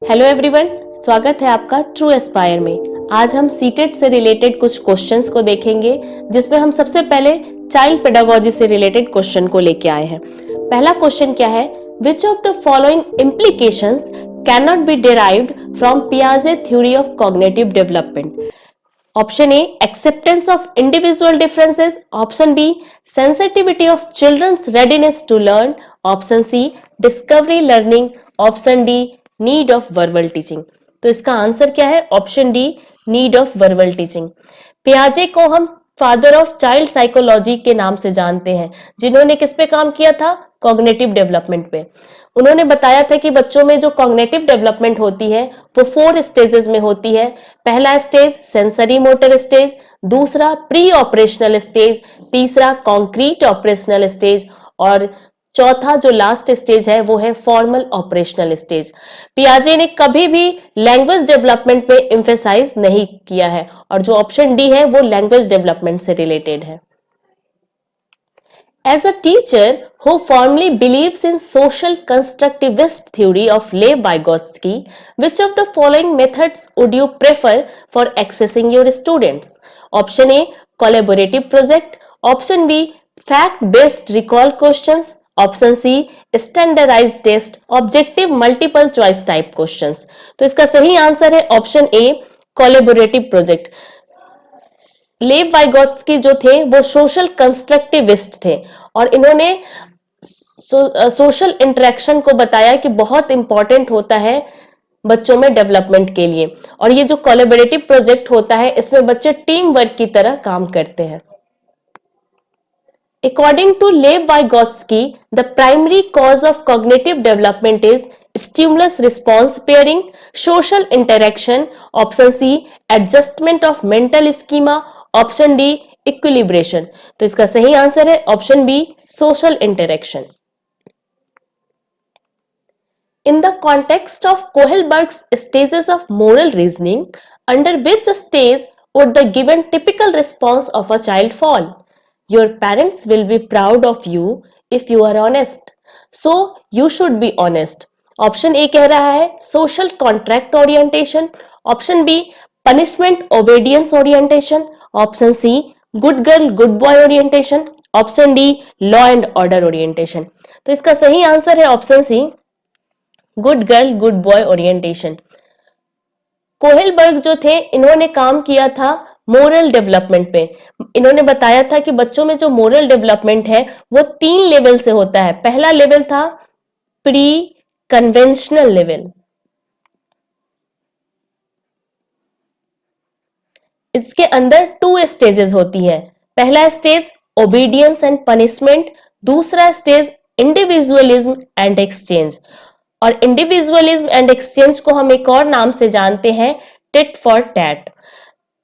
Hello everyone, स्वागत है आपका ट्रू एस्पायर में। आज हम सीटेट से रिलेटेड कुछ क्वेश्चंस को देखेंगे, जिसमें हम सबसे पहले चाइल्ड पेडागोजी से रिलेटेड क्वेश्चन को लेके आए हैं। पहला क्वेश्चन क्या है? Which of the following implications can not be derived from पियाजे theory of cognitive development? Option A, acceptance of individual differences. Option B, sensitivity of children's readiness to learn. Option C, discovery learning. Option D, need of verbal teaching. तो इसका answer क्या है? Option D, need of verbal teaching. पियाजे को हम father of child psychology के नाम से जानते हैं, जिन्होंने किस पे काम किया था? कॉग्निटिव डेवलपमेंट पे। उन्होंने बताया था कि बच्चों में जो कॉग्निटिव डेवलपमेंट होती है वो 4 स्टेजेस में होती है। पहला स्टेज सेंसरी मोटर स्टेज, दूसरा प्री ऑपरेशनल स्टेज, तीसरा कॉन्क्रीट ऑपरेशनल स्टेज और चौथा जो लास्ट स्टेज है वो है फॉर्मल ऑपरेशनल स्टेज। पियाजे ने कभी भी लैंग्वेज डेवलपमेंट पे एम्फेसाइज नहीं किया है और जो ऑप्शन डी है वो लैंग्वेज डेवलपमेंट से रिलेटेड है। As a teacher who firmly believes in social constructivist theory of Lev Vygotsky, which of the following methods would you prefer for accessing your students? Option A, collaborative project. Option B, fact-based recall questions. Option C, standardised test, objective multiple choice type questions. तो इसका सही answer है option A, collaborative project. Lev Vygotsky जो थे वो social constructivist थे और इन्होंने सोशल इंटरेक्शन को बताया कि बहुत इंपॉर्टेंट होता है बच्चों में डेवलपमेंट के लिए। और ये जो कोलैबोरेटिव प्रोजेक्ट होता है इसमें बच्चे टीम वर्क की तरह काम करते हैं। According to Lev Vygotsky, the primary cause of cognitive development is stimulus-response pairing, social interaction. Option C, adjustment of mental schema. Option D, equilibration. तो इसका सही आंसर है option B, social interaction. In the context of Kohlberg's stages of moral reasoning, under which stage would the given typical response of a child fall? Your parents will be proud of you if you are honest. So you should be honest. Option A कह रहा है social contract orientation. Option B, punishment obedience orientation. Option C, good girl good boy orientation. Option D, law and order orientation. तो इसका सही answer है option C, good girl good boy orientation. Kohlberg जो थे इन्होंने काम किया था मोरल डेवलपमेंट पे। इन्होंने बताया था कि बच्चों में जो मोरल डेवलपमेंट है वो 3 लेवल से होता है। पहला लेवल था प्री कन्वेंशनल लेवल, इसके अंदर 2 स्टेजेस होती है। पहला स्टेज ओबीडियंस एंड पनिशमेंट, दूसरा स्टेज इंडिविजुअलिज्म एंड एक्सचेंज। और इंडिविजुअलिज्म एंड एक्सचेंज को हम एक और नाम से जानते हैं, टिट फॉर टैट।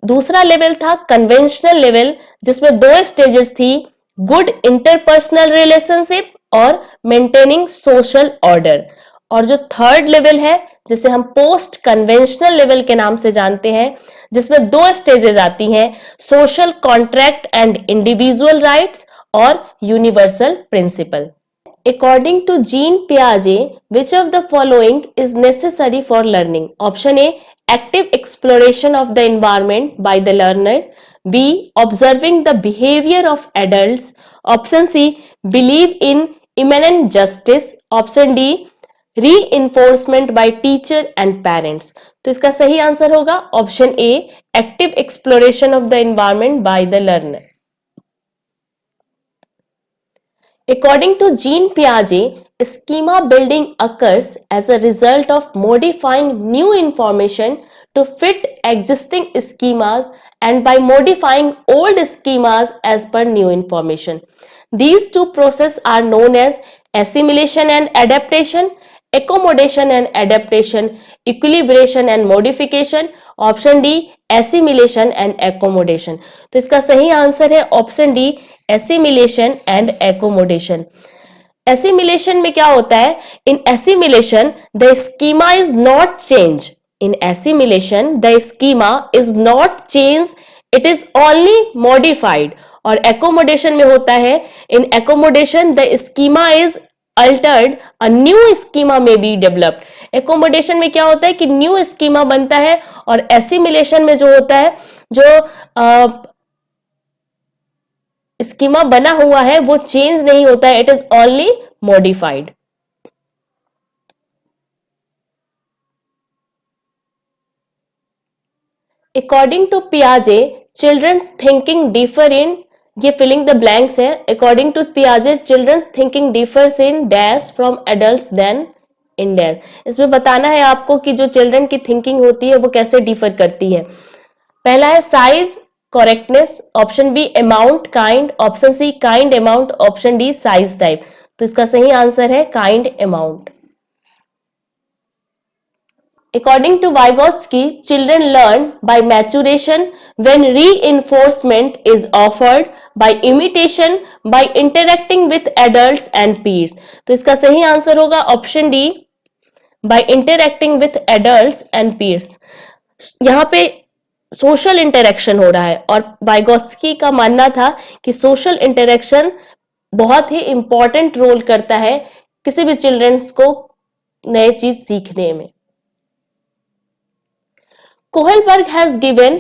दूसरा लेवल था कन्वेंशनल लेवल, जिसमें 2 स्टेजेस थी, गुड इंटरपर्सनल रिलेशनशिप और मेंटेनिंग सोशल ऑर्डर। और जो थर्ड लेवल है जिसे हम पोस्ट कन्वेंशनल लेवल के नाम से जानते हैं, जिसमें 2 स्टेजेस आती हैं, social contract and individual rights और universal principle. According to Jean Piaget, which of the following is necessary for learning? Option A, active exploration of the environment by the learner. B, observing the behavior of adults. Option C, believe in immanent justice. Option D, reinforcement by teacher and parents. तो इसका सही answer होगा option A, active exploration of the environment by the learner. According to Jean Piaget, schema building occurs as a result of modifying new information to fit existing schemas and by modifying old schemas as per new information. These 2 processes are known as assimilation and adaptation, accommodation and adaptation, equilibration and modification. Option D, assimilation and accommodation. तो इसका सही answer है option D, assimilation and accommodation. Assimilation में क्या होता है? In assimilation, the schema is not changed. In assimilation, the schema is not changed. It is only modified. और accommodation में होता है, in accommodation the schema is altered, a new schema may be developed. Accommodation में क्या होता है कि new schema बनता है और एसिमिलेशन में जो होता है, जो स्कीमा बना हुआ है वो चेंज नहीं होता है, it is only modified. According to पियाजे, चिल्ड्रंस थिंकिंग डिफर इन, ये फिलिंग द ब्लैंक्स है. अकॉर्डिंग टू पियाजे, children's thinking differs in dash from adults than in dash. इसमें बताना है आपको कि जो चिल्ड्रन की थिंकिंग होती है वो कैसे डिफर करती है. पहला है size, correctness, option B amount, kind, option C kind amount, option D size type. तो इसका सही आंसर है kind amount. According to Vygotsky, children learn by maturation when reinforcement is offered, by imitation, by interacting with adults and peers. तो इसका सही answer होगा option D, by interacting with adults and peers. यहाँ पे social interaction हो रहा है और वाइगोत्स्की का मानना था कि सोशल इंटरेक्शन बहुत ही इंपॉर्टेंट रोल करता है किसी भी चिल्ड्रंस को नए चीज सीखने में. Kohlberg has given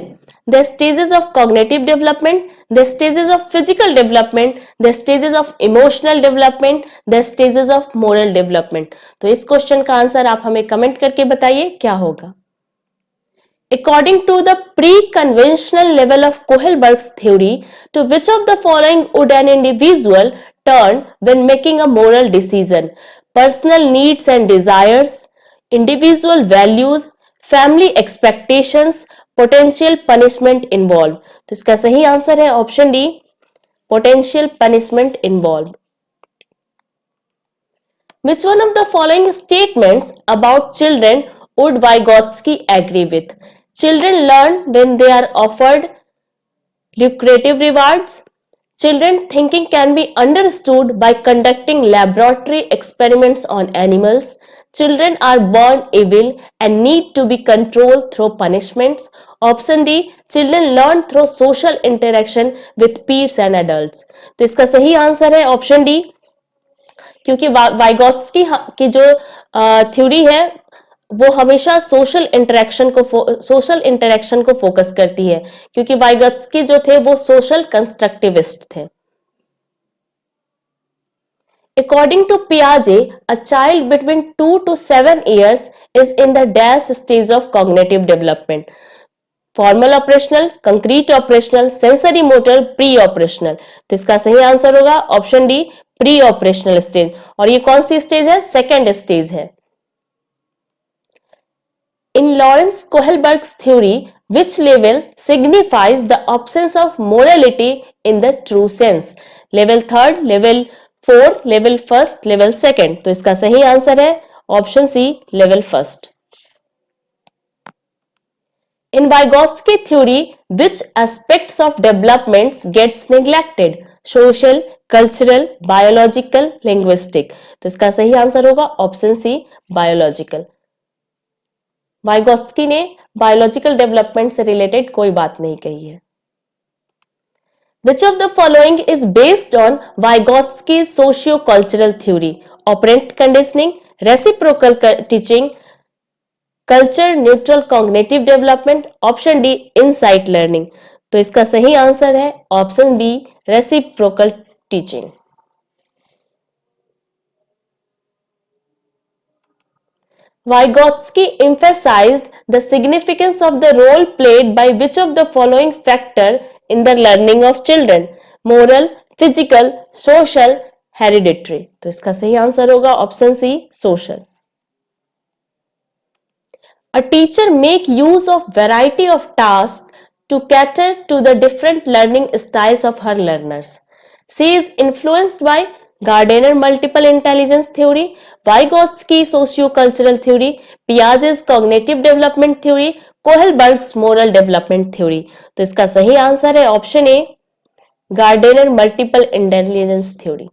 the stages of cognitive development, the stages of physical development, the stages of emotional development, the stages of moral development. तो इस क्वेश्चन का आंसर आप हमें कमेंट करके बताइए क्या होगा. According to the pre-conventional level of Kohlberg's theory, to which of the following would an individual turn when making a moral decision? Personal needs and desires, individual values, family expectations, potential punishment involve. तो इसका सही answer है option D, potential punishment involve. Which one of the following statements about children would Vygotsky agree with? Children learn when they are offered lucrative rewards. Children thinking can be understood by conducting laboratory experiments on animals. Children are born evil and need to be controlled through punishments. Option D, children learn through social interaction with peers and adults. तो इसका सही answer है option D, क्योंकि Vygotsky की जो theory है वो हमेशा सोशल इंटरेक्शन को फोकस करती है, क्योंकि वाइगोत्स्की जो थे वो सोशल कंस्ट्रक्टिविस्ट थे. According to Piaget, a child between 2 to 7 years is in the dash stage of cognitive development. Formal operational, concrete operational, sensory motor, pre-operational. तो इसका सही आंसर होगा option D, pre operational stage. और ये कौन सी stage है? Second stage है. In Lawrence Kohlberg's theory, which level signifies the absence of morality in the true sense? Level third, level 4, level first, level second. तो इसका सही answer है option C, level first. In Vygotsky theory, which aspects of developments gets neglected? Social, cultural, biological, linguistic. तो इसका सही answer होगा option सी, biological. Vygotsky ने biological development से रिलेटेड कोई बात नहीं कही है. Which of the following is based on Vygotsky's socio-cultural theory? Operant conditioning, reciprocal teaching, culture neutral cognitive development, option D insight learning. तो इसका सही आंसर है option B, reciprocal teaching. Vygotsky emphasized the significance of the role played by which of the following factor in the learning of children? Moral, physical, social, hereditary. तो इसका सही answer होगा option C, social. A teacher make use of variety of tasks to cater to the different learning styles of her learners. She is influenced by Gardner multiple intelligence theory, Vygotsky socio-cultural theory, Piaget's cognitive development theory, Kohlberg's moral development theory. तो इसका सही answer है option A, Gardner multiple intelligence theory.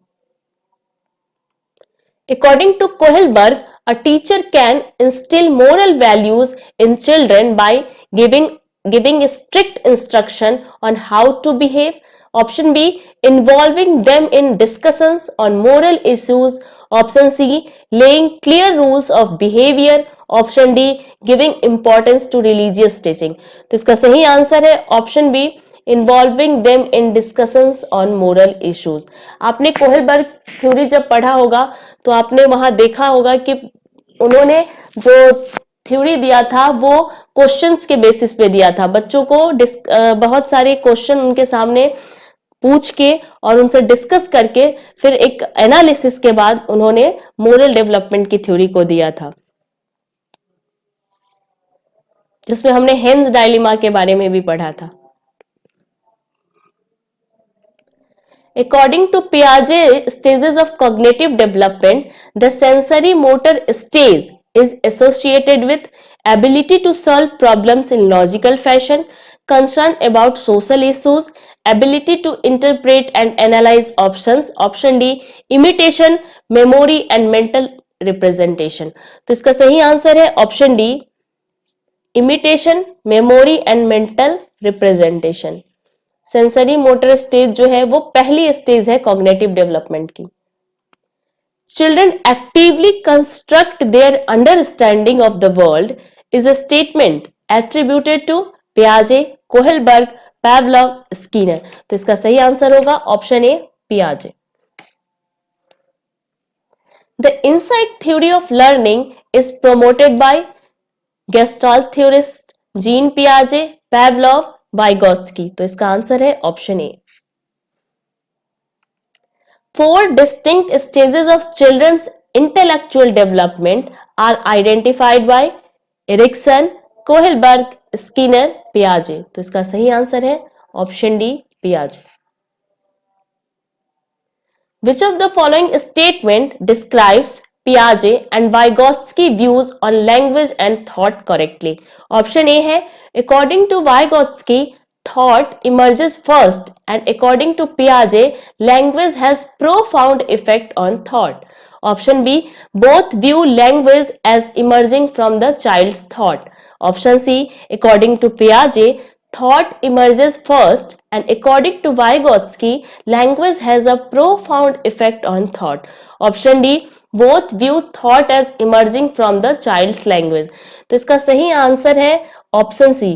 According to Kohlberg, a teacher can instill moral values in children by giving strict instruction on how to behave. Option B, involving them in discussions on moral issues. Option C laying clear rules of behavior, option D giving importance to religious teaching. तो इसका सही answer है option B involving them in discussions on moral issues. आपने Kohlberg theory जब पढ़ा होगा तो आपने वहां देखा होगा कि उन्होंने जो थ्योरी दिया था वो क्वेश्चंस के बेसिस पे दिया था। बच्चों को बहुत सारे क्वेश्चन उनके सामने पूछ के और उनसे डिस्कस करके फिर एक एनालिसिस के बाद उन्होंने मोरल डेवलपमेंट की थ्योरी को दिया था, जिसमें हमने हेन्स डायलिमा के बारे में भी पढ़ा था। According to Piaget stages of cognitive development, the sensory motor stage is associated with ability to solve problems in logical fashion, concern about social issues, ability to interpret and analyze options, option D imitation, memory and mental representation। तो इसका सही answer है option D imitation, memory and mental representation. Sensory motor stage जो है वो पहली stage है cognitive development की। Children actively construct their understanding of the world is a statement attributed to पियाजे, कोहलबर्ग, पावलोव, स्किनर। तो इसका सही आंसर होगा ऑप्शन ए पियाजे। The insight theory of learning is promoted by gestalt theorist Jean पियाजे, Pavlov, Vygotsky. तो इसका answer है option A. 4 distinct stages of children's intellectual development are identified by Erikson, Kohlberg, Skinner, Piaget। तो इसका सही answer है option D पियाजे। Which of the following statement describes Piaget and Vygotsky views on language and thought correctly? Option A है according to Vygotsky thought emerges first and according to Piaget language has profound effect on thought. Option B both view language as emerging from the child's thought. Option C according to Piaget thought emerges first and according to Vygotsky language has a profound effect on thought. Option D both view thought as emerging from the child's language। तो इसका सही answer है option C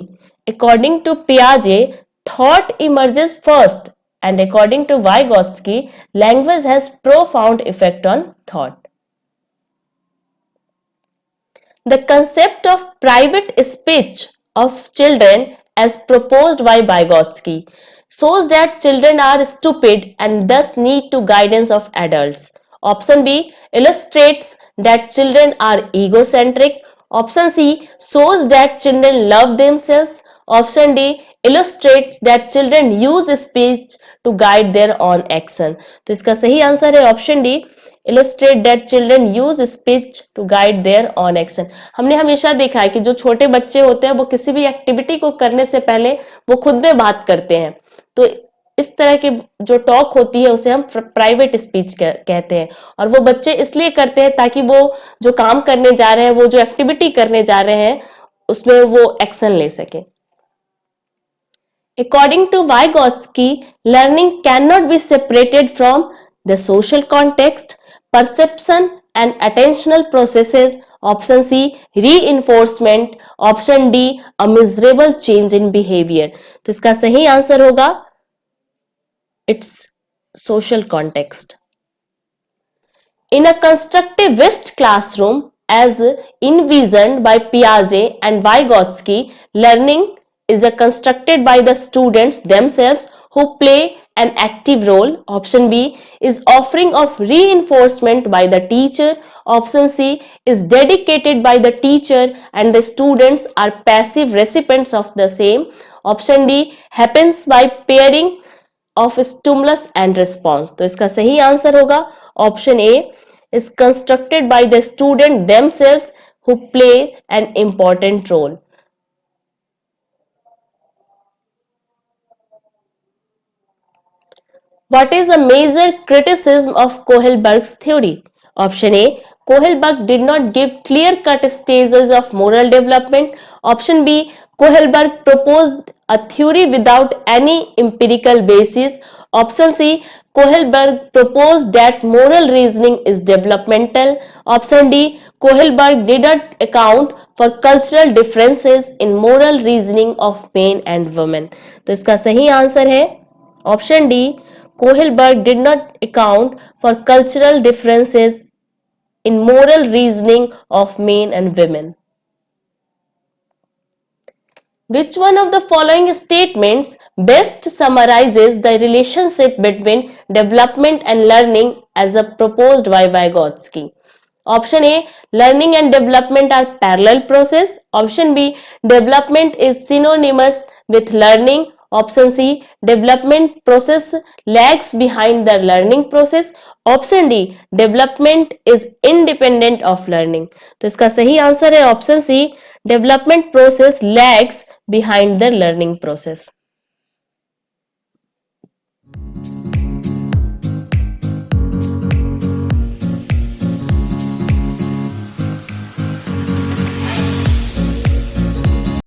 according to Piaget thought emerges first and according to Vygotsky language has profound effect on thought। The concept of private speech of children as proposed by Vygotsky shows that children are stupid and thus need to guidance of adults. Option B illustrates that children are egocentric. Option C shows that children love themselves. Option D illustrates that children use speech to guide their own action। तो इसका सही answer है option D illustrate that children use speech to guide their own action। हमने हमेशा देखा है कि जो छोटे बच्चे होते हैं वो किसी भी एक्टिविटी को करने से पहले वो खुद में बात करते हैं। तो इस तरह की जो टॉक होती है उसे हम प्राइवेट स्पीच कहते हैं और वो बच्चे इसलिए करते हैं ताकि वो जो काम करने जा रहे हैं, वो जो एक्टिविटी करने जा रहे हैं उसमें वो एक्शन ले सके। According to Vygotsky, learning cannot be separated from the social context, perception and attentional processes। Option C reinforcement, option D a measurable change in behavior। तो इसका सही आंसर होगा its social context। In a constructivist classroom as envisioned by Piaget and Vygotsky, learning is constructed by the students themselves who play an active role। Option B is offering of reinforcement by the teacher। Option C is dedicated by the teacher and the students are passive recipients of the same। Option D happens by pairing of stimulus and response। तो इसका सही answer होगा option A is constructed by the student themselves who play an important role। What is a major criticism of Kohlberg's theory? Option A Kohlberg did not give clear-cut stages of moral development। Option B Kohlberg proposed a theory without any empirical basis. Option C, Kohlberg proposed that moral reasoning is developmental. Option D, Kohlberg did not account for cultural differences in moral reasoning of men and women. तो इसका सही answer है option D, Kohlberg did not account for cultural differences in moral reasoning of men and women. Which one of the following statements best summarizes the relationship between development and learning as proposed by Vygotsky? Option A, learning and development are parallel process. Option B, development is synonymous with learning. Option C, development process lags behind the learning process. Option D, development is independent of learning. तो इसका सही answer है option C, development process lags behind the learning process.